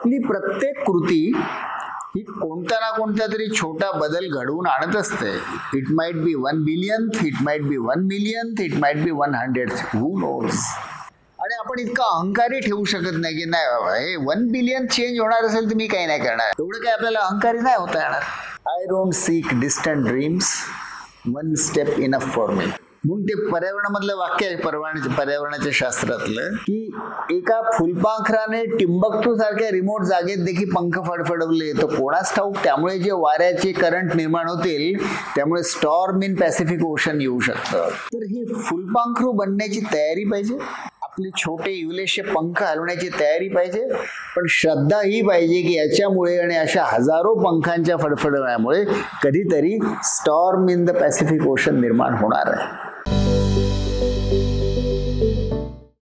आपली प्रत्येक कृती ही कोणत्या ना कोणत्या तरी छोटा बदल घडवून आणत असते. It might be 1 billion, it might be 1 million, it might be 100, who knows. आणि आपण इतका अहंकारी ठेवू शकत नाही की नाही बाबा हे 1 बिलियन चेंज होणार असेल तर मी काही नाही करणार, एवढं काही आपल्याला अहंकारी नाही होता येणार. I don't sick distant dreams, 1 step enough for me. म्हणून ते पर्यावरणामधलं वाक्य आहे पर्यावरणाच्या शास्त्रातलं की एका फुलपाखराने टिंबक्टू सारख्या रिमोट जागेत देखील पंख फडफडवले तर कोणास ठाऊक त्यामुळे जे वाऱ्याचे करंट निर्माण होतील त्यामुळे स्टॉर्म इन पॅसिफिक ओशन येऊ शकतं. तर ही फुलपाखरू बनण्याची तयारी पाहिजे, आपले छोटे इवलेशे पंख हलवण्याची तयारी पाहिजे, पण श्रद्धा ही पाहिजे की याच्यामुळे आणि अशा हजारो पंखांच्या फडफडण्यामुळे कधीतरी storm in the Pacific ocean निर्माण होणार आहे.